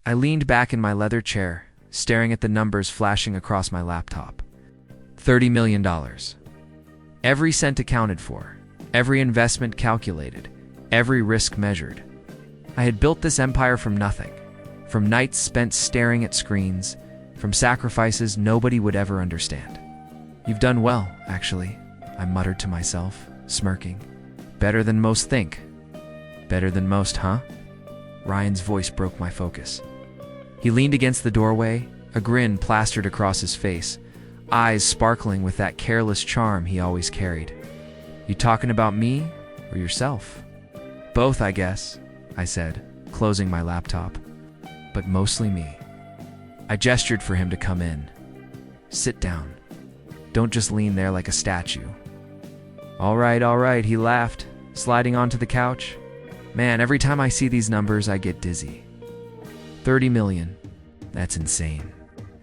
I leaned back in my leather chair, staring at the numbers flashing across my laptop. $30 million. Every cent accounted for, every investment calculated, every risk measured. I had built this empire from nothing, from nights spent staring at screens, from sacrifices nobody would ever understand. You've done well, actually, I muttered to myself, smirking. Better than most think. Better than most, huh? Ryan's voice broke my focus. He leaned against the doorway, a grin plastered across his face, eyes sparkling with that careless charm he always carried. You talking about me or yourself? Both, I guess, I said, closing my laptop. But mostly me. I gestured for him to come in. Sit down. Don't just lean there like a statue. All right, he laughed, sliding onto the couch. Man, every time I see these numbers, I get dizzy. 30 million. That's insane.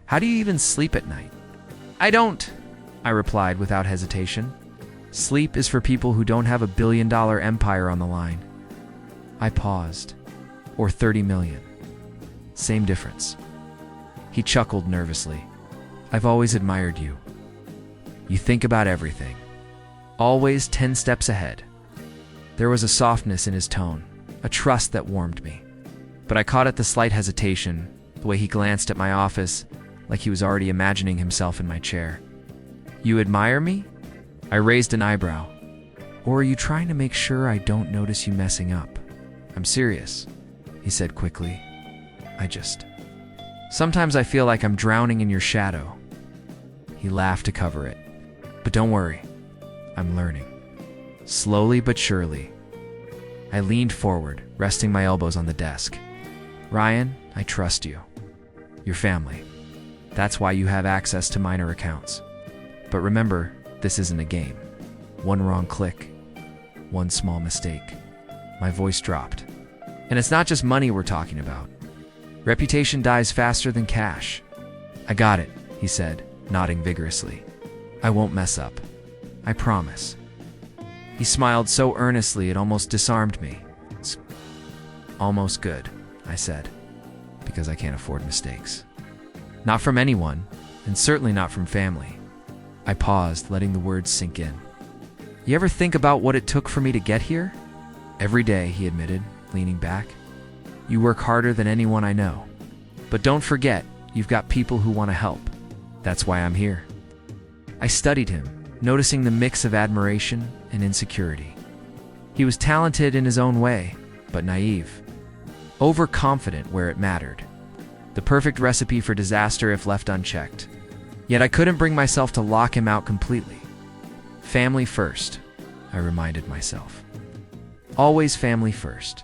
How do you even sleep at night? I don't, I replied without hesitation. Sleep is for people who don't have a billion-dollar empire on the line. I paused. Or 30 million. Same difference. He chuckled nervously. I've always admired you. You think about everything. Always 10 steps ahead. There was a softness in his tone, a trust that warmed me. But I caught at the slight hesitation, the way he glanced at my office, like he was already imagining himself in my chair. You admire me? I raised an eyebrow. Or are you trying to make sure I don't notice you messing up? I'm serious, he said quickly. Sometimes I feel like I'm drowning in your shadow. He laughed to cover it. But don't worry, I'm learning. Slowly but surely. I leaned forward, resting my elbows on the desk. Ryan, I trust you. Your family. That's why you have access to minor accounts. But remember, this isn't a game. One wrong click, one small mistake. My voice dropped. And it's not just money we're talking about. Reputation dies faster than cash. I got it, he said, nodding vigorously. I won't mess up. I promise. He smiled so earnestly it almost disarmed me. It's almost good, I said, because I can't afford mistakes. Not from anyone, and certainly not from family. I paused, letting the words sink in. You ever think about what it took for me to get here? Every day, he admitted, leaning back. You work harder than anyone I know. But don't forget, you've got people who want to help. That's why I'm here. I studied him, noticing the mix of admiration and insecurity. He was talented in his own way, but naive. Overconfident where it mattered. The perfect recipe for disaster if left unchecked. Yet I couldn't bring myself to lock him out completely. Family first, I reminded myself. Always family first.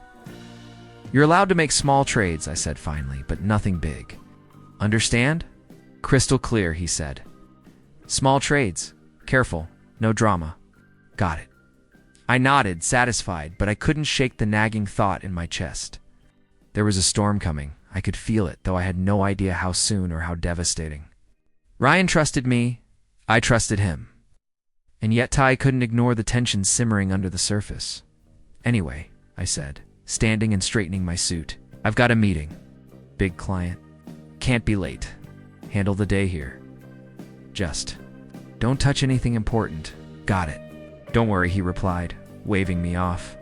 You're allowed to make small trades, I said finally, but nothing big. Understand? Crystal clear, he said. Small trades. Careful. No drama. Got it. I nodded, satisfied, but I couldn't shake the nagging thought in my chest. There was a storm coming. I could feel it, though I had no idea how soon or how devastating. Ryan trusted me. I trusted him. And yet Ty couldn't ignore the tension simmering under the surface. Anyway, I said, standing and straightening my suit. I've got a meeting. Big client. Can't be late. Handle the day here. Just don't touch anything important. Got it. Don't worry, he replied, waving me off.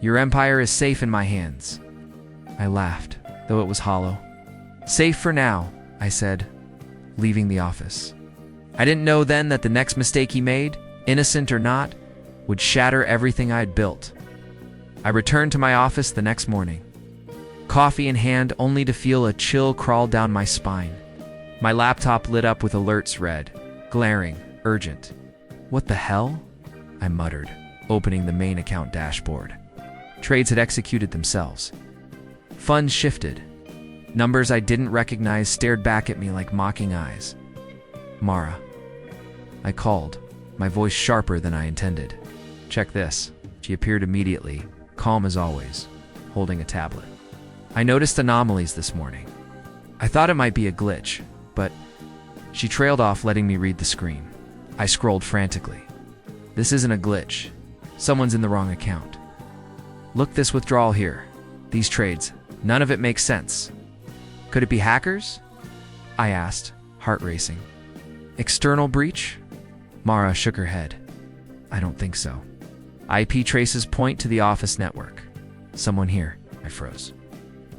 Your empire is safe in my hands. I laughed, though it was hollow. Safe for now, I said, leaving the office. I didn't know then that the next mistake he made, innocent or not, would shatter everything I had built. I returned to my office the next morning, coffee in hand, only to feel a chill crawl down my spine. My laptop lit up with alerts red, glaring, urgent. What the hell? I muttered, opening the main account dashboard. Trades had executed themselves. Funds shifted. Numbers I didn't recognize stared back at me like mocking eyes. Mara. I called, my voice sharper than I intended. Check this. She appeared immediately, calm as always, holding a tablet. I noticed anomalies this morning. I thought it might be a glitch, but she trailed off, letting me read the screen. I scrolled frantically. This isn't a glitch. Someone's in the wrong account. Look, this withdrawal here. These trades. None of it makes sense. Could it be hackers? I asked, heart racing. External breach? Mara shook her head. I don't think so. IP traces point to the office network. Someone here. I froze.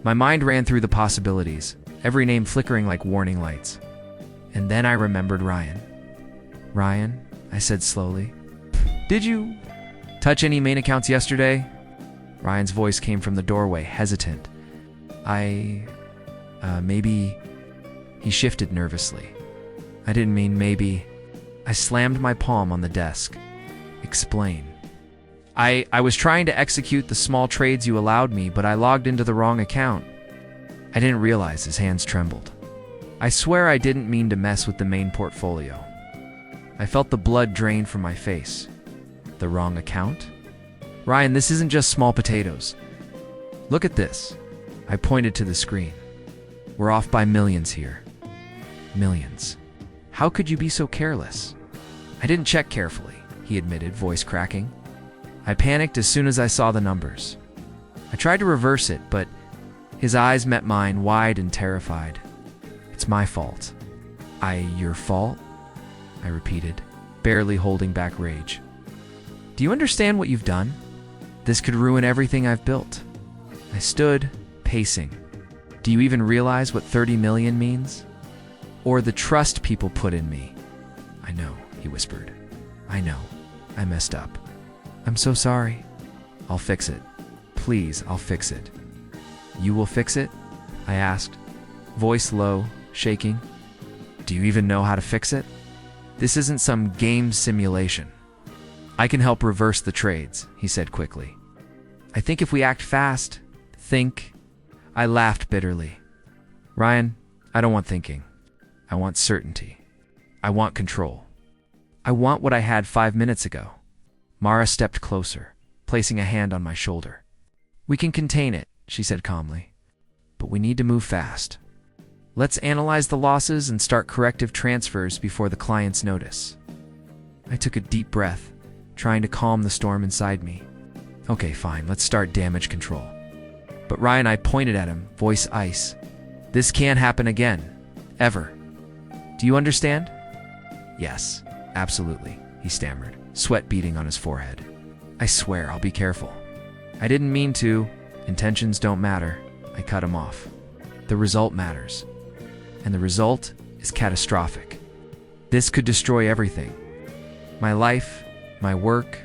My mind ran through the possibilities, every name flickering like warning lights. And then I remembered Ryan. Ryan, I said slowly. Did you touch any main accounts yesterday? Ryan's voice came from the doorway, hesitant. Maybe... He shifted nervously. I didn't mean maybe. I slammed my palm on the desk. Explain. I was trying to execute the small trades you allowed me, but I logged into the wrong account. I didn't realize his hands trembled. I swear I didn't mean to mess with the main portfolio. I felt the blood drain from my face. The wrong account? Ryan, this isn't just small potatoes. Look at this. I pointed to the screen. We're off by millions here. Millions. How could you be so careless? I didn't check carefully, he admitted, voice cracking. I panicked as soon as I saw the numbers. I tried to reverse it, but his eyes met mine, wide and terrified. It's my fault. Your fault? I repeated, barely holding back rage. Do you understand what you've done? This could ruin everything I've built. I stood, pacing. Do you even realize what 30 million means? Or the trust people put in me? I know, he whispered. I know. I messed up. I'm so sorry. I'll fix it. Please, I'll fix it. You will fix it? I asked, voice low, shaking. Do you even know how to fix it? This isn't some game simulation. I can help reverse the trades, he said quickly. I think if we act fast, I laughed bitterly. Ryan, I don't want thinking. I want certainty. I want control. I want what I had 5 minutes ago. Mara stepped closer, placing a hand on my shoulder. We can contain it, she said calmly. But we need to move fast. Let's analyze the losses and start corrective transfers before the clients notice. I took a deep breath, trying to calm the storm inside me. Okay, fine, let's start damage control. But Ryan, I pointed at him, voice ice. This can't happen again. Ever. Do you understand? Yes, absolutely, he stammered, sweat beading on his forehead. I swear, I'll be careful. I didn't mean to. Intentions don't matter. I cut him off. The result matters. And the result is catastrophic. This could destroy everything. My life, my work,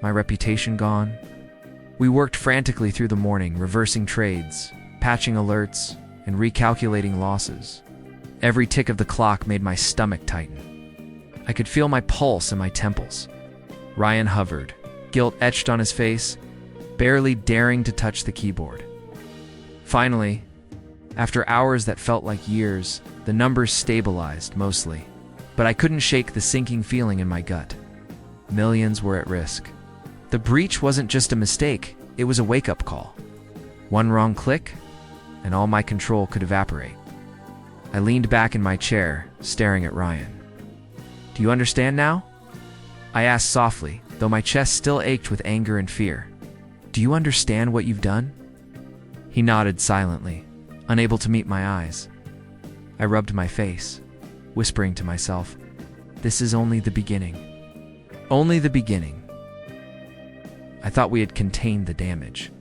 my reputation gone. We worked frantically through the morning, reversing trades, patching alerts, and recalculating losses. Every tick of the clock made my stomach tighten. I could feel my pulse in my temples. Ryan hovered, guilt etched on his face, barely daring to touch the keyboard. Finally, after hours that felt like years, the numbers stabilized mostly, but I couldn't shake the sinking feeling in my gut. Millions were at risk. The breach wasn't just a mistake, it was a wake-up call. One wrong click, and all my control could evaporate. I leaned back in my chair, staring at Ryan. Do you understand now? I asked softly, though my chest still ached with anger and fear. Do you understand what you've done? He nodded silently, unable to meet my eyes. I rubbed my face, whispering to myself, this is only the beginning. Only the beginning. I thought we had contained the damage.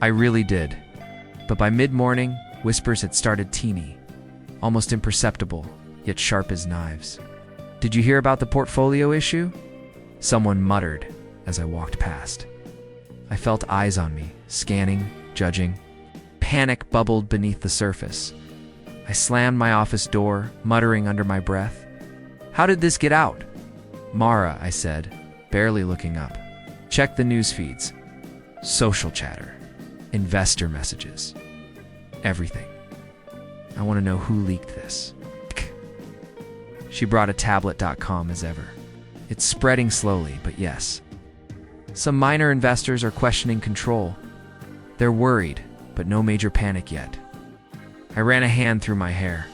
I really did. But by mid-morning, whispers had started teeny, almost imperceptible, yet sharp as knives. Did you hear about the portfolio issue? Someone muttered as I walked past. I felt eyes on me, scanning, judging. Panic bubbled beneath the surface. I slammed my office door, muttering under my breath. How did this get out? Mara, I said, barely looking up. Check the news feeds. Social chatter. Investor messages. Everything. I want to know who leaked this. She brought a tablet.com as ever. It's spreading slowly, but yes. Some minor investors are questioning control. They're worried, but no major panic yet. I ran a hand through my hair.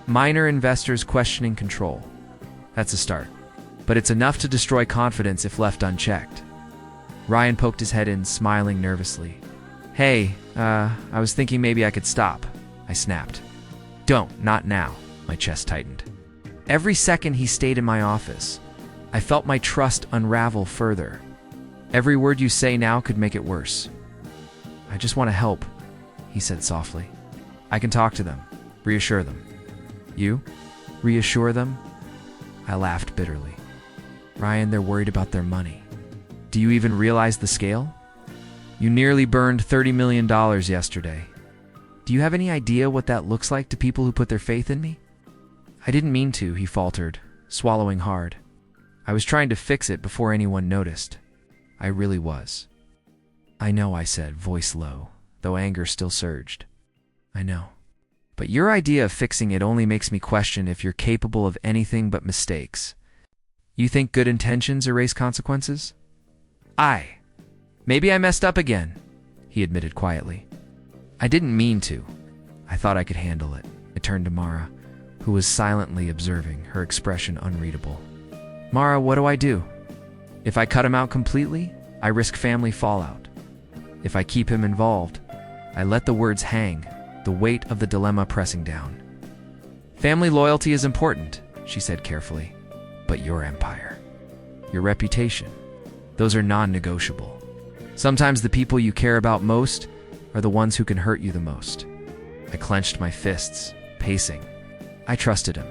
Minor investors questioning control. That's a start. But it's enough to destroy confidence if left unchecked. Ryan poked his head in, smiling nervously. Hey, I was thinking maybe I could stop, I snapped. Don't, not now. My chest tightened. Every second he stayed in my office, I felt my trust unravel further. Every word you say now could make it worse. I just want to help, he said softly. I can talk to them, reassure them. You? Reassure them? I laughed bitterly. Ryan, they're worried about their money. Do you even realize the scale? You nearly burned $30 million yesterday. Do you have any idea what that looks like to people who put their faith in me? I didn't mean to, he faltered, swallowing hard. I was trying to fix it before anyone noticed. I really was. I know, I said, voice low, though anger still surged. I know. But your idea of fixing it only makes me question if you're capable of anything but mistakes. You think good intentions erase consequences? Maybe I messed up again, he admitted quietly. I didn't mean to. I thought I could handle it. I turned to Mara, who was silently observing, her expression unreadable. Mara, what do I do? If I cut him out completely, I risk family fallout. If I keep him involved, I let the words hang, the weight of the dilemma pressing down. Family loyalty is important, she said carefully, but your empire, your reputation, those are non-negotiable. Sometimes the people you care about most are the ones who can hurt you the most. I clenched my fists, pacing. I trusted him.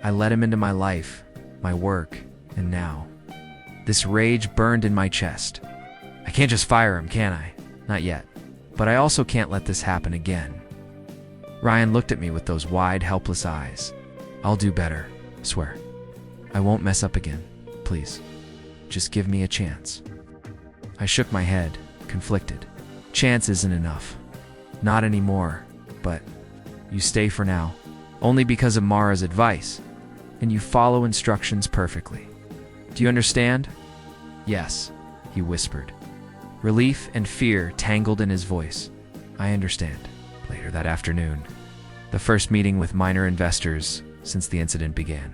I let him into my life, my work, and now this rage burned in my chest. I can't just fire him, can I? Not yet. But I also can't let this happen again. Ryan looked at me with those wide, helpless eyes. I'll do better, I swear. I won't mess up again, please. Just give me a chance. I shook my head, conflicted. Chance isn't enough. Not anymore, but you stay for now, only because of Mara's advice, and you follow instructions perfectly. Do you understand? Yes, he whispered. Relief and fear tangled in his voice. I understand. Later that afternoon, the first meeting with minor investors since the incident began.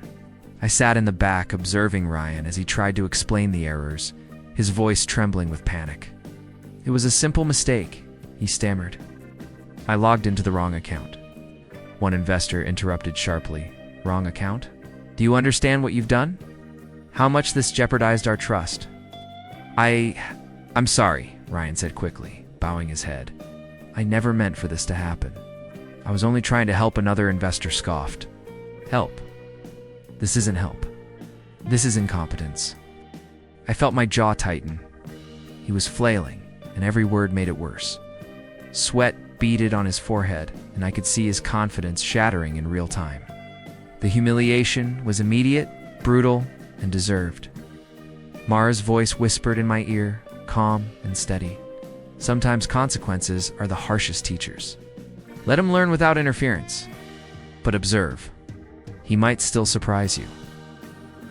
I sat in the back observing Ryan as he tried to explain the errors, his voice trembling with panic. It was a simple mistake, he stammered. I logged into the wrong account. One investor interrupted sharply. Wrong account? Do you understand what you've done? How much this jeopardized our trust? I'm sorry, Ryan said quickly, bowing his head. I never meant for this to happen. I was only trying to help. Another investor scoffed. Help? This isn't help. This is incompetence. I felt my jaw tighten. He was flailing, and every word made it worse. Sweat beaded on his forehead, and I could see his confidence shattering in real time. The humiliation was immediate, brutal, and deserved. Mara's voice whispered in my ear, calm and steady. Sometimes consequences are the harshest teachers. Let him learn without interference. But observe. He might still surprise you.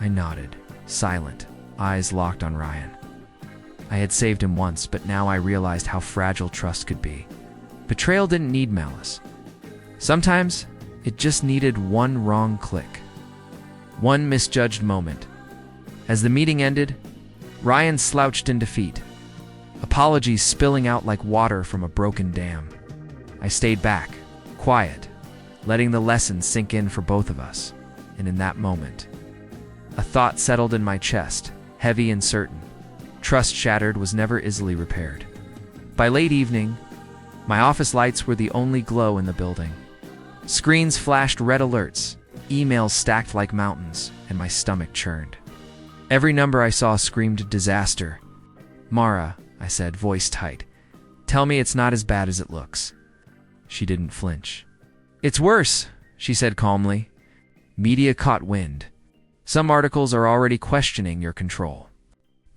I nodded, silent, eyes locked on Ryan. I had saved him once, but now I realized how fragile trust could be. Betrayal didn't need malice. Sometimes, it just needed one wrong click. One misjudged moment. As the meeting ended, Ryan slouched in defeat, apologies spilling out like water from a broken dam. I stayed back, quiet, letting the lesson sink in for both of us. And in that moment, a thought settled in my chest, heavy and certain. Trust shattered was never easily repaired. By late evening, my office lights were the only glow in the building. Screens flashed red alerts, emails stacked like mountains, and my stomach churned. Every number I saw screamed disaster. Mara, I said, voice tight, tell me it's not as bad as it looks. She didn't flinch. It's worse, she said calmly. Media caught wind. Some articles are already questioning your control.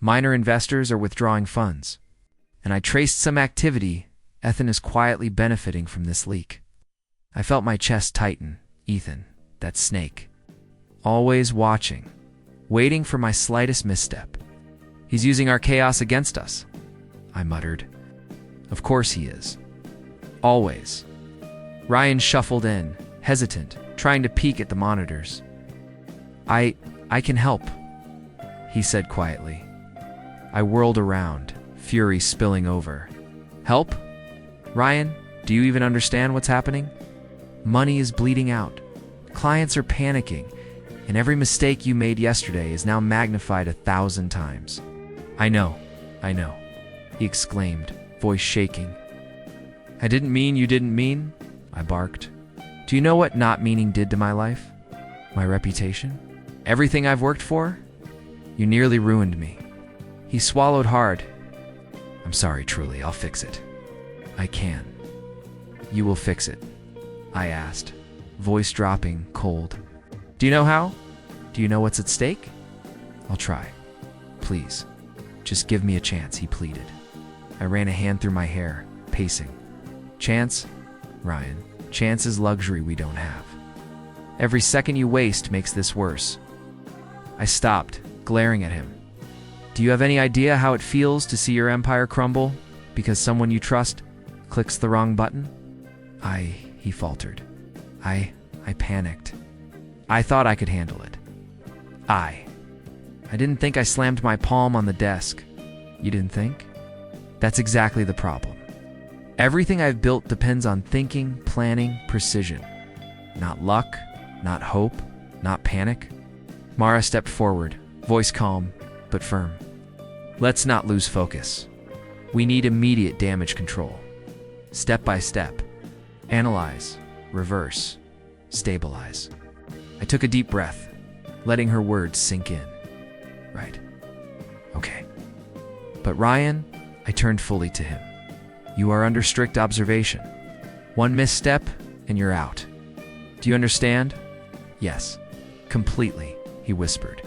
Minor investors are withdrawing funds. And I traced some activity. Ethan is quietly benefiting from this leak. I felt my chest tighten. Ethan, that snake. Always watching. Waiting for my slightest misstep. He's using our chaos against us, I muttered. Of course he is. Always. Ryan shuffled in, hesitant, trying to peek at the monitors. I can help, he said quietly. I whirled around, fury spilling over. Help? Ryan, do you even understand what's happening? Money is bleeding out. Clients are panicking, and every mistake you made yesterday is now magnified 1,000 times. I know, he exclaimed, voice shaking. I didn't mean you didn't mean, I barked. Do you know what not meaning did to my life? My reputation? Everything I've worked for? You nearly ruined me. He swallowed hard. I'm sorry, truly, I'll fix it. I can. You will fix it, I asked, voice dropping, cold. Do you know how? Do you know what's at stake? I'll try. Please, just give me a chance, he pleaded. I ran a hand through my hair, pacing. Chance? Ryan, chance is luxury we don't have. Every second you waste makes this worse. I stopped, glaring at him. Do you have any idea how it feels to see your empire crumble because someone you trust clicks the wrong button? He faltered. I panicked. I thought I could handle it. I didn't think I slammed my palm on the desk. You didn't think? That's exactly the problem. Everything I've built depends on thinking, planning, precision. Not luck, not hope, not panic. Mara stepped forward, voice calm, but firm. Let's not lose focus. We need immediate damage control. Step by step. Analyze, reverse, stabilize. I took a deep breath, letting her words sink in. Right. Okay. But Ryan, I turned fully to him. You are under strict observation. One misstep, and you're out. Do you understand? Yes, completely, he whispered,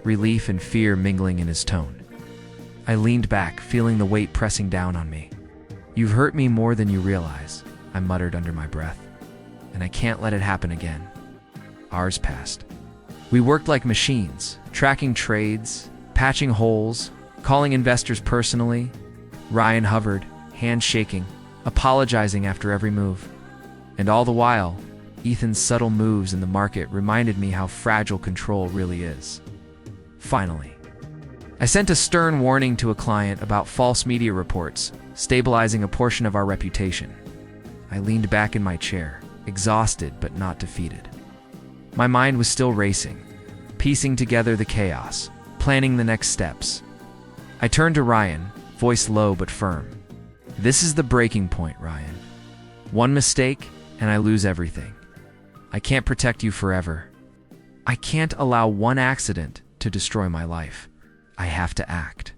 relief and fear mingling in his tone. I leaned back, feeling the weight pressing down on me. You've hurt me more than you realize, I muttered under my breath, and I can't let it happen again. Hours passed. We worked like machines, tracking trades, patching holes, calling investors personally. Ryan hovered, hands shaking, apologizing after every move. And all the while, Ethan's subtle moves in the market reminded me how fragile control really is. Finally, I sent a stern warning to a client about false media reports, stabilizing a portion of our reputation. I leaned back in my chair, exhausted but not defeated. My mind was still racing, piecing together the chaos, planning the next steps. I turned to Ryan, voice low but firm. This is the breaking point, Ryan. One mistake, and I lose everything. I can't protect you forever. I can't allow one accident to destroy my life. I have to act.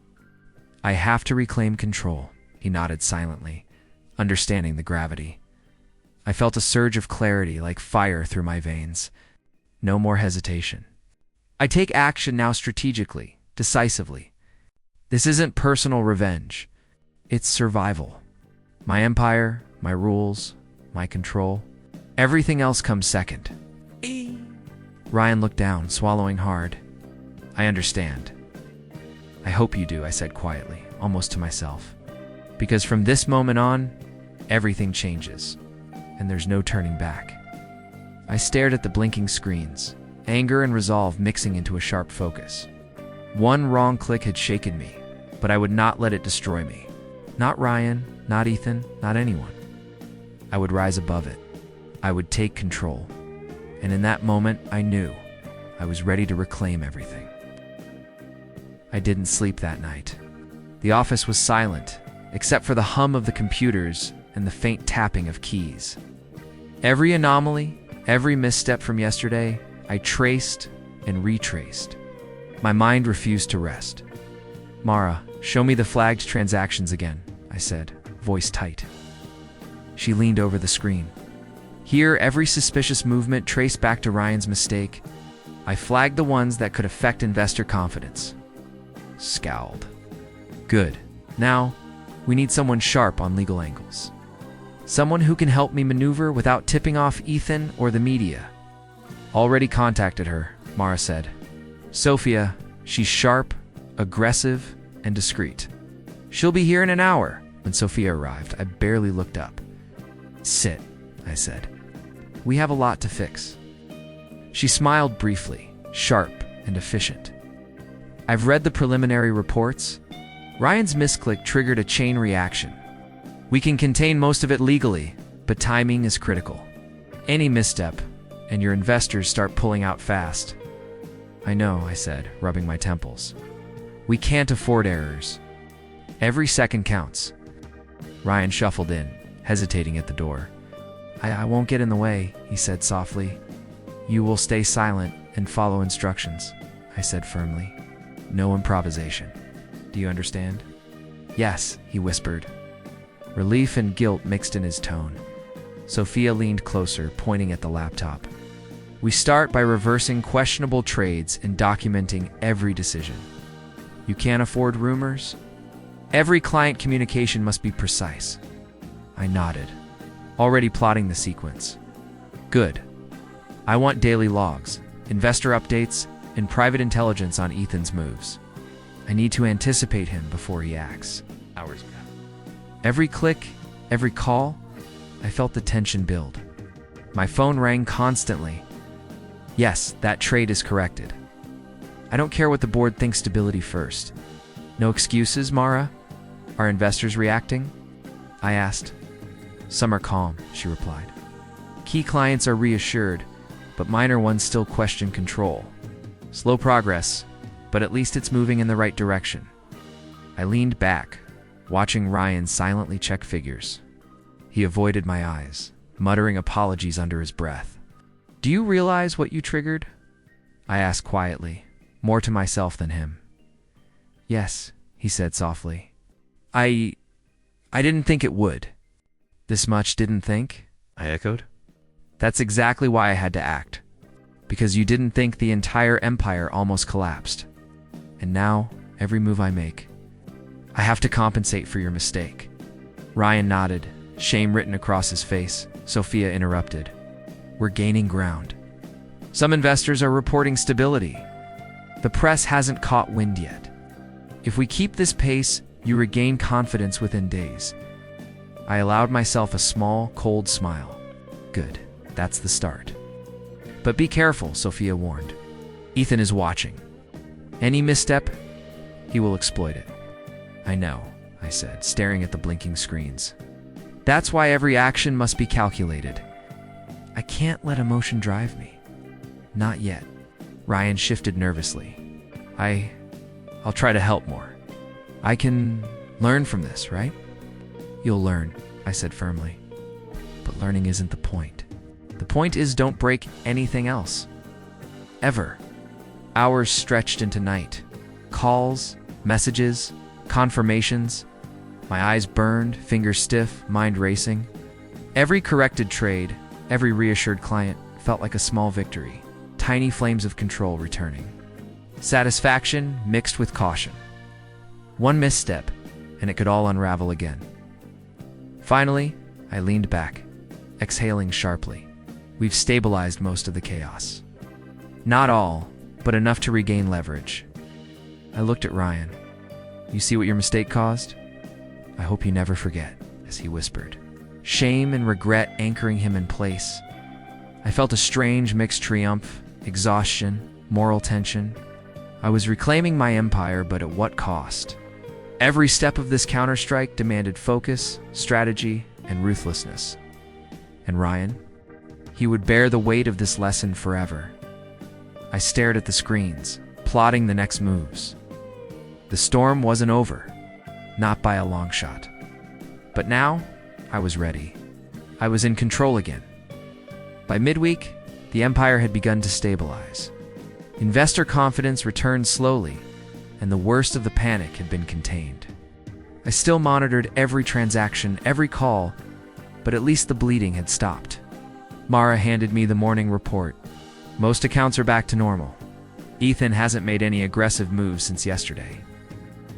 I have to reclaim control, he nodded silently, understanding the gravity. I felt a surge of clarity like fire through my veins. No more hesitation. I take action now strategically, decisively. This isn't personal revenge. It's survival. My empire, my rules, my control. Everything else comes second. Ryan looked down, swallowing hard. I understand. I hope you do, I said quietly, almost to myself. Because from this moment on, everything changes, and there's no turning back. I stared at the blinking screens, anger and resolve mixing into a sharp focus. One wrong click had shaken me, but I would not let it destroy me. Not Ryan, not Ethan, not anyone. I would rise above it. I would take control. And in that moment, I knew I was ready to reclaim everything. I didn't sleep that night. The office was silent, except for the hum of the computers and the faint tapping of keys. Every anomaly, every misstep from yesterday, I traced and retraced. My mind refused to rest. Mara, show me the flagged transactions again, I said, voice tight. She leaned over the screen. Here, every suspicious movement traced back to Ryan's mistake. I flagged the ones that could affect investor confidence. Scowled. Good. Now, we need someone sharp on legal angles. Someone who can help me maneuver without tipping off Ethan or the media. Already contacted her, Mara said. Sophia, she's sharp, aggressive, and discreet. She'll be here in an hour. When Sophia arrived, I barely looked up. Sit, I said. We have a lot to fix. She smiled briefly, sharp and efficient. I've read the preliminary reports. Ryan's misclick triggered a chain reaction. We can contain most of it legally, but timing is critical. Any misstep, and your investors start pulling out fast. I know, I said, rubbing my temples. We can't afford errors. Every second counts. Ryan shuffled in, hesitating at the door. I won't get in the way, he said softly. You will stay silent and follow instructions, I said firmly. No improvisation. Do you understand? Yes, he whispered. Relief and guilt mixed in his tone. Sophia leaned closer, pointing at the laptop. We start by reversing questionable trades and documenting every decision. You can't afford rumors? Every client communication must be precise. I nodded, already plotting the sequence. Good. I want daily logs, investor updates, and private intelligence on Ethan's moves. I need to anticipate him before he acts. Hours pass. Every click, every call, I felt the tension build. My phone rang constantly. Yes, that trade is corrected. I don't care what the board thinks, stability first. No excuses, Mara? Are investors reacting? I asked. Some are calm, she replied. Key clients are reassured, but minor ones still question control. Slow progress, but at least it's moving in the right direction. I leaned back, watching Ryan silently check figures. He avoided my eyes, muttering apologies under his breath. Do you realize what you triggered? I asked quietly, more to myself than him. Yes, he said softly. I didn't think it would. This much didn't think? I echoed. That's exactly why I had to act. Because you didn't think the entire empire almost collapsed. And now, every move I make, I have to compensate for your mistake. Ryan nodded, shame written across his face. Sophia interrupted. We're gaining ground. Some investors are reporting stability. The press hasn't caught wind yet. If we keep this pace, you regain confidence within days. I allowed myself a small, cold smile. Good, that's the start. But be careful, Sophia warned. Ethan is watching. Any misstep, he will exploit it. I know, I said, staring at the blinking screens. That's why every action must be calculated. I can't let emotion drive me. Not yet. Ryan shifted nervously. I'll try to help more. I can learn from this, right? You'll learn, I said firmly. But learning isn't the point. The point is don't break anything else. Ever. Hours stretched into night. Calls, messages, confirmations. My eyes burned, fingers stiff, mind racing. Every corrected trade, every reassured client felt like a small victory. Tiny flames of control returning. Satisfaction mixed with caution. One misstep, and it could all unravel again. Finally, I leaned back, exhaling sharply. We've stabilized most of the chaos. Not all, but enough to regain leverage. I looked at Ryan. You see what your mistake caused? I hope you never forget, as he whispered. Shame and regret anchoring him in place. I felt a strange mixed triumph, exhaustion, moral tension. I was reclaiming my empire, but at what cost? Every step of this counterstrike demanded focus, strategy, and ruthlessness. And Ryan? He would bear the weight of this lesson forever. I stared at the screens, plotting the next moves. The storm wasn't over, not by a long shot. But now, I was ready. I was in control again. By midweek, the empire had begun to stabilize. Investor confidence returned slowly, and the worst of the panic had been contained. I still monitored every transaction, every call, but at least the bleeding had stopped. Mara handed me the morning report. Most accounts are back to normal. Ethan hasn't made any aggressive moves since yesterday.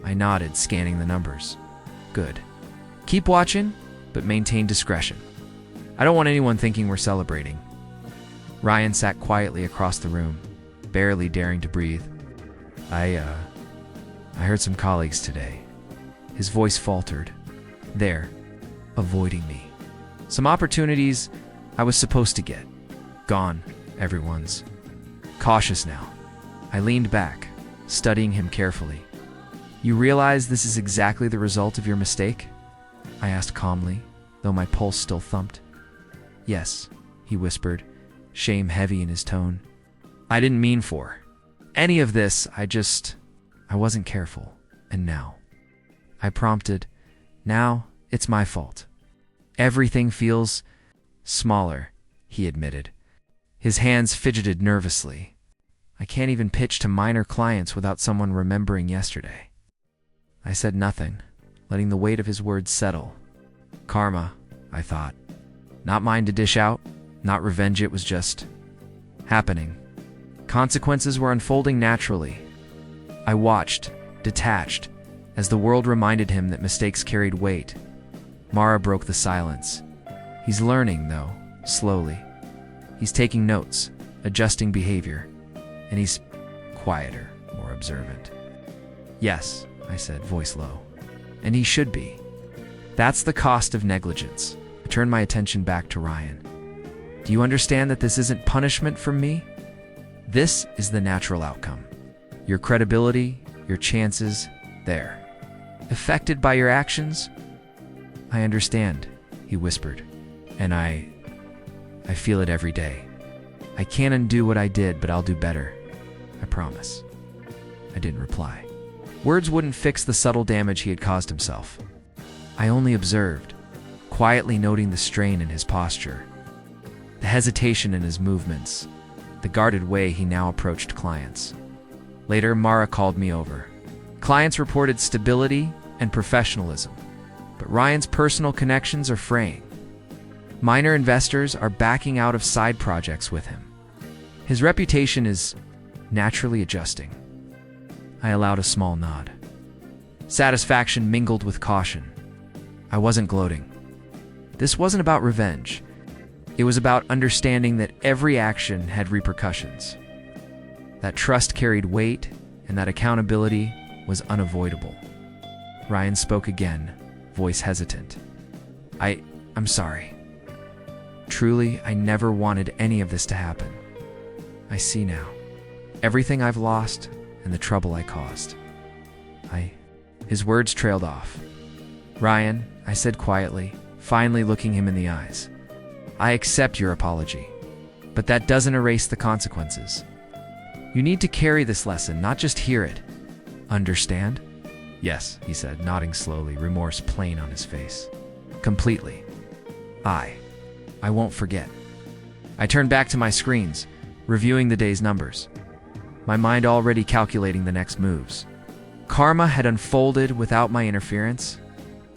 I nodded, scanning the numbers. Good. Keep watching, but maintain discretion. I don't want anyone thinking we're celebrating. Ryan sat quietly across the room, barely daring to breathe. I heard some colleagues today. His voice faltered. There, avoiding me. Some opportunities I was supposed to get. Gone, everyone's. Cautious now. I leaned back, studying him carefully. You realize this is exactly the result of your mistake? I asked calmly, though my pulse still thumped. Yes, he whispered, shame heavy in his tone. I didn't mean for any of this. I wasn't careful. And now? I prompted. Now it's my fault. Everything feels smaller, he admitted. His hands fidgeted nervously. I can't even pitch to minor clients without someone remembering yesterday. I said nothing, letting the weight of his words settle. Karma, I thought. Not mine to dish out, not revenge, it was just happening. Consequences were unfolding naturally. I watched, detached, as the world reminded him that mistakes carried weight. Mara broke the silence. He's learning, though, slowly. He's taking notes, adjusting behavior, and he's quieter, more observant. Yes, I said, voice low. And he should be. That's the cost of negligence. I turned my attention back to Ryan. Do you understand that this isn't punishment from me? This is the natural outcome. Your credibility, your chances, there. Affected by your actions? I understand, he whispered. And I feel it every day. I can't undo what I did, but I'll do better. I promise. I didn't reply. Words wouldn't fix the subtle damage he had caused himself. I only observed, quietly noting the strain in his posture, the hesitation in his movements, the guarded way he now approached clients. Later, Mara called me over. Clients reported stability and professionalism, but Ryan's personal connections are fraying. Minor investors are backing out of side projects with him. His reputation is naturally adjusting. I allowed a small nod. Satisfaction mingled with caution. I wasn't gloating. This wasn't about revenge. It was about understanding that every action had repercussions. That trust carried weight, and that accountability was unavoidable. Ryan spoke again, voice hesitant. I'm sorry. Truly, I never wanted any of this to happen. I see now. Everything I've lost, and the trouble I caused. His words trailed off. Ryan, I said quietly, finally looking him in the eyes. I accept your apology, but that doesn't erase the consequences. You need to carry this lesson, not just hear it. Understand? Yes, he said, nodding slowly, remorse plain on his face. Completely. I won't forget. I turned back to my screens, reviewing the day's numbers, my mind already calculating the next moves. Karma had unfolded without my interference.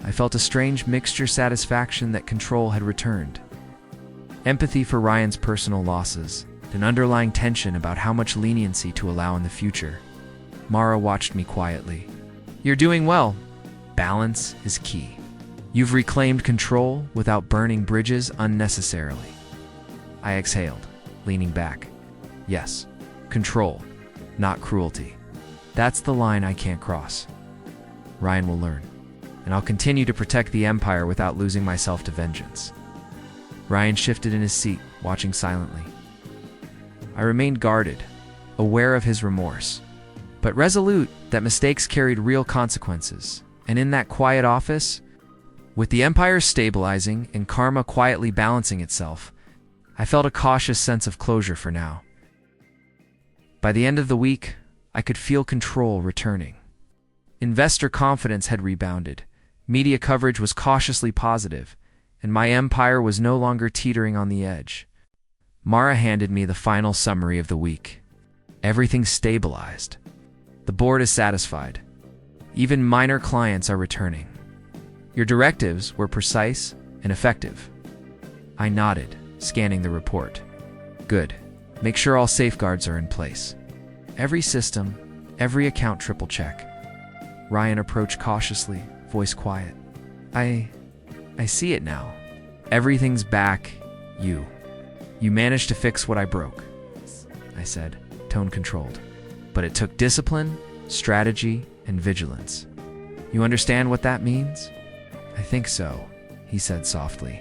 I felt a strange mixture satisfaction that control had returned. Empathy for Ryan's personal losses, an underlying tension about how much leniency to allow in the future. Mara watched me quietly. You're doing well. Balance is key. You've reclaimed control without burning bridges unnecessarily. I exhaled, leaning back. Yes, control, not cruelty. That's the line I can't cross. Ryan will learn, and I'll continue to protect the Empire without losing myself to vengeance. Ryan shifted in his seat, watching silently. I remained guarded, aware of his remorse, but resolute that mistakes carried real consequences. And in that quiet office, with the Empire stabilizing and karma quietly balancing itself, I felt a cautious sense of closure for now. By the end of the week, I could feel control returning. Investor confidence had rebounded, media coverage was cautiously positive, and my empire was no longer teetering on the edge. Mara handed me the final summary of the week. Everything's stabilized. The board is satisfied. Even minor clients are returning. Your directives were precise and effective. I nodded, scanning the report. Good. Make sure all safeguards are in place. Every system, every account triple check. Ryan approached cautiously, voice quiet. I see it now. Everything's back. You managed to fix what I broke, I said, tone controlled. But it took discipline, strategy, and vigilance. You understand what that means? I think so, he said softly.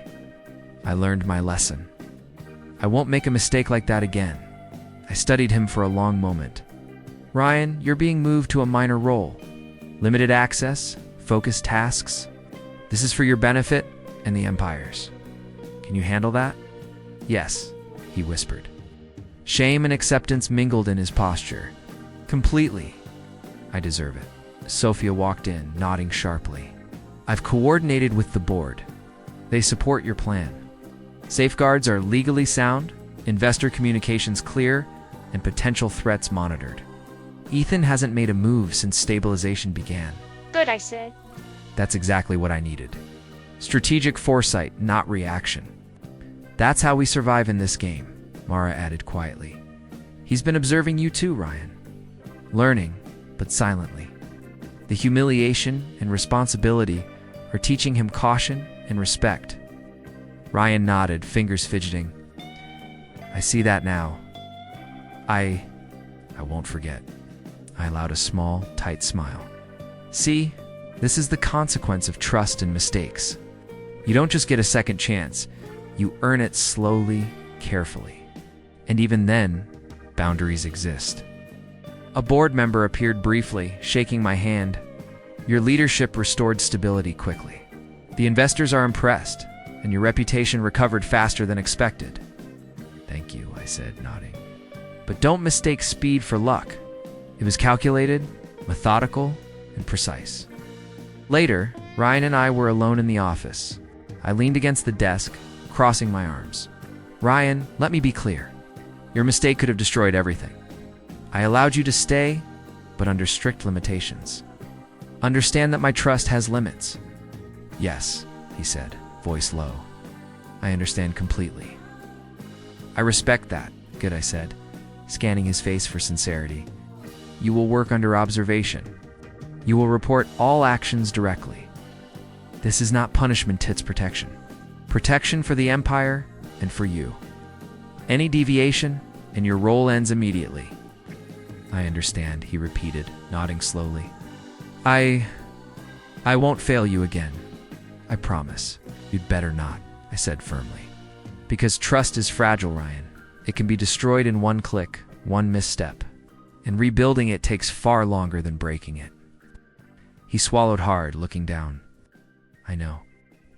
I learned my lesson. I won't make a mistake like that again. I studied him for a long moment. Ryan, you're being moved to a minor role. Limited access, focused tasks. This is for your benefit and the Empire's. Can you handle that? Yes, he whispered. Shame and acceptance mingled in his posture. Completely. I deserve it. Sophia walked in, nodding sharply. I've coordinated with the board. They support your plan. Safeguards are legally sound, investor communications clear, and potential threats monitored. Ethan hasn't made a move since stabilization began. Good, I said. That's exactly what I needed. Strategic foresight, not reaction. That's how we survive in this game, Mara added quietly. He's been observing you too, Ryan. Learning, but silently. The humiliation and responsibility are teaching him caution and respect. Ryan nodded, fingers fidgeting. I see that now. I won't forget. I allowed a small, tight smile. See, this is the consequence of trust and mistakes. You don't just get a second chance. You earn it slowly, carefully. And even then, boundaries exist. A board member appeared briefly, shaking my hand. Your leadership restored stability quickly. The investors are impressed, and your reputation recovered faster than expected. Thank you, I said, nodding. But don't mistake speed for luck. It was calculated, methodical, and precise. Later, Ryan and I were alone in the office. I leaned against the desk, crossing my arms. Ryan, let me be clear. Your mistake could have destroyed everything. I allowed you to stay, but under strict limitations. Understand that my trust has limits. Yes, he said, voice low. I understand completely. I respect that, good, I said, scanning his face for sincerity. You will work under observation. You will report all actions directly. This is not punishment, it's protection. Protection for the Empire and for you. Any deviation, and your role ends immediately. I understand, he repeated, nodding slowly. I won't fail you again. I promise. You'd better not, I said firmly. Because trust is fragile, Ryan. It can be destroyed in one click, one misstep. And rebuilding it takes far longer than breaking it. He swallowed hard, looking down. I know.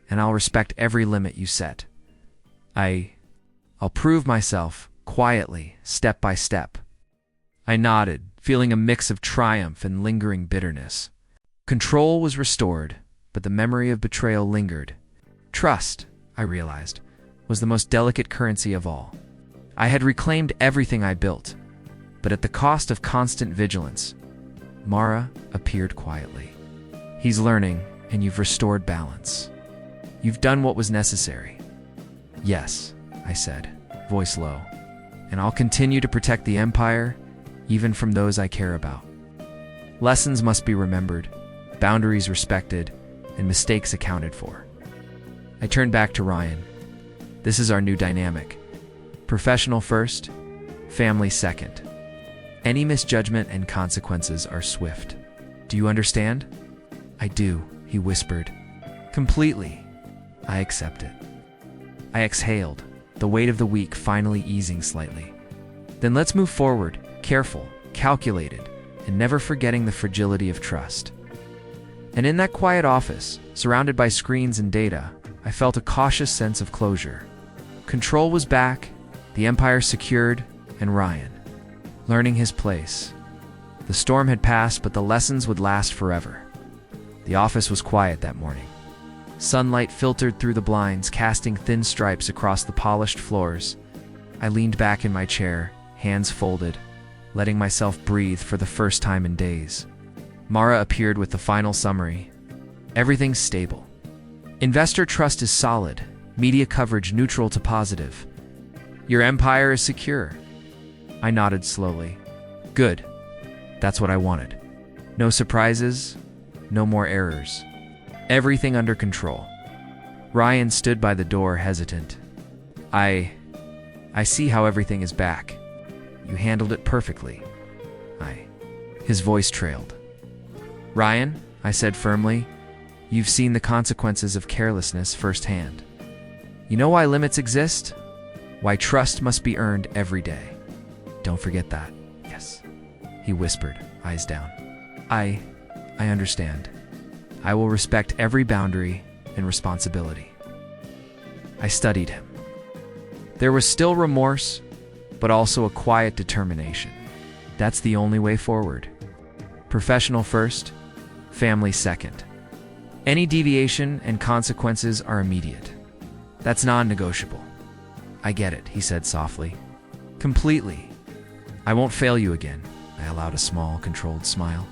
And I'll respect every limit you set. I'll prove myself, quietly, step by step. I nodded, feeling a mix of triumph and lingering bitterness. Control was restored, but the memory of betrayal lingered. Trust, I realized, was the most delicate currency of all. I had reclaimed everything I built, but at the cost of constant vigilance. Mara appeared quietly. He's learning, and you've restored balance. You've done what was necessary. Yes, I said, voice low, and I'll continue to protect the Empire, even from those I care about. Lessons must be remembered, boundaries respected, and mistakes accounted for. I turned back to Ryan. This is our new dynamic. Professional first, family second. Any misjudgment and consequences are swift. Do you understand? I do, he whispered. Completely. I accept it. I exhaled, the weight of the week finally easing slightly. Then let's move forward, careful, calculated, and never forgetting the fragility of trust. And in that quiet office, surrounded by screens and data, I felt a cautious sense of closure. Control was back, the Empire secured, and Ryan, learning his place. The storm had passed, but the lessons would last forever. The office was quiet that morning. Sunlight filtered through the blinds, casting thin stripes across the polished floors. I leaned back in my chair, hands folded, letting myself breathe for the first time in days. Mara appeared with the final summary. Everything's stable. Investor trust is solid, media coverage neutral to positive. Your Empire is secure. I nodded slowly. Good. That's what I wanted. No surprises, no more errors. Everything under control. Ryan stood by the door, hesitant. I see how everything is back. You handled it perfectly. His voice trailed. Ryan, I said firmly, you've seen the consequences of carelessness firsthand. You know why limits exist? Why trust must be earned every day. Don't forget that. Yes, he whispered, eyes down. I understand. I will respect every boundary and responsibility. I studied him. There was still remorse, but also a quiet determination. That's the only way forward. Professional first, family second. Any deviation and consequences are immediate. That's non-negotiable. I get it, he said softly. Completely. I won't fail you again. I allowed a small, controlled smile.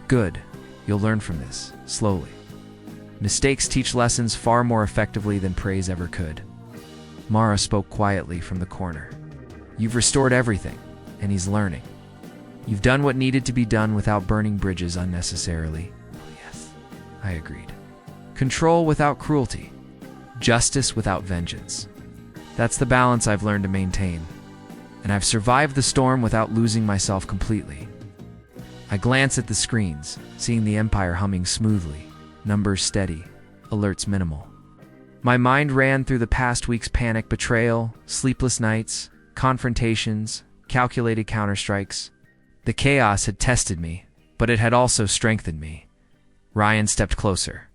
Good. You'll learn from this, slowly. Mistakes teach lessons far more effectively than praise ever could. Mara spoke quietly from the corner. You've restored everything, and he's learning. You've done what needed to be done without burning bridges unnecessarily. Oh, yes, I agreed. Control without cruelty. Justice without vengeance. That's the balance I've learned to maintain. And I've survived the storm without losing myself completely. I glance at the screens, seeing the Empire humming smoothly, numbers steady, alerts minimal. My mind ran through the past week's panic, betrayal, sleepless nights, confrontations, calculated counterstrikes. The chaos had tested me, but it had also strengthened me. Ryan stepped closer.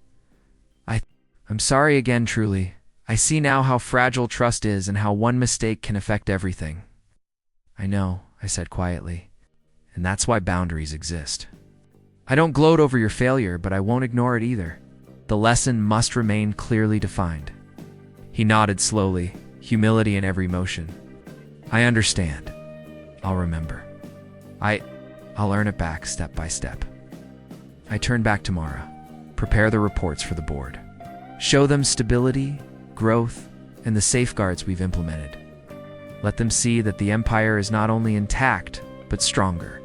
I'm sorry again, truly. I see now how fragile trust is and how one mistake can affect everything. I know, I said quietly, and that's why boundaries exist. I don't gloat over your failure, but I won't ignore it either. The lesson must remain clearly defined. He nodded slowly, humility in every motion. I understand. I'll remember. I'll earn it back step by step. I turned back to Mara. Prepare the reports for the board. Show them stability, growth, and the safeguards we've implemented. Let them see that the Empire is not only intact, but stronger.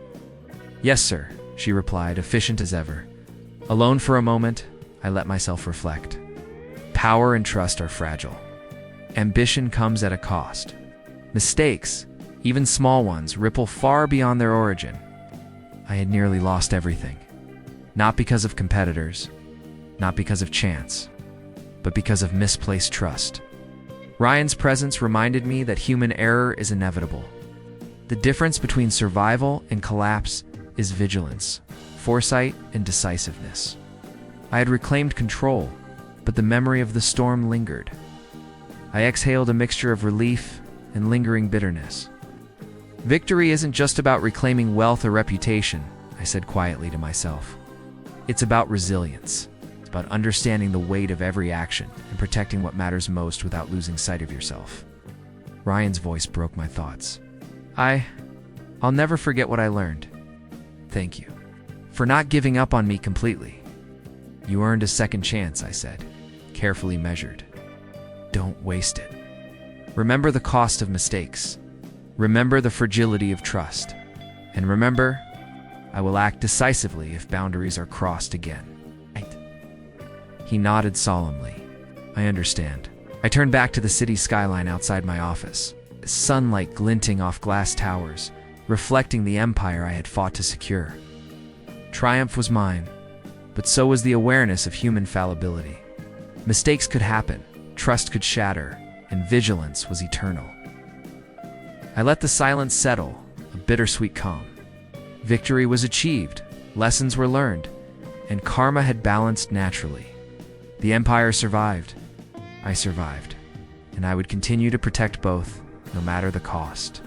Yes, sir, she replied, efficient as ever. Alone for a moment, I let myself reflect. Power and trust are fragile. Ambition comes at a cost. Mistakes, even small ones, ripple far beyond their origin. I had nearly lost everything. Not because of competitors, not because of chance, but because of misplaced trust. Ryan's presence reminded me that human error is inevitable. The difference between survival and collapse is vigilance, foresight, and decisiveness. I had reclaimed control, but the memory of the storm lingered. I exhaled a mixture of relief and lingering bitterness. Victory isn't just about reclaiming wealth or reputation, I said quietly to myself. It's about resilience. It's about understanding the weight of every action and protecting what matters most without losing sight of yourself. Ryan's voice broke my thoughts. I'll never forget what I learned. Thank you for not giving up on me completely. You earned a second chance, I said, carefully measured. Don't waste it. Remember the cost of mistakes. Remember the fragility of trust. And remember, I will act decisively if boundaries are crossed again. Right. He nodded solemnly. I understand. I turned back to the city skyline outside my office, sunlight glinting off glass towers, reflecting the empire I had fought to secure. Triumph was mine, but so was the awareness of human fallibility. Mistakes could happen, trust could shatter, and vigilance was eternal. I let the silence settle, a bittersweet calm. Victory was achieved, lessons were learned, and karma had balanced naturally. The empire survived. I survived, and I would continue to protect both, no matter the cost.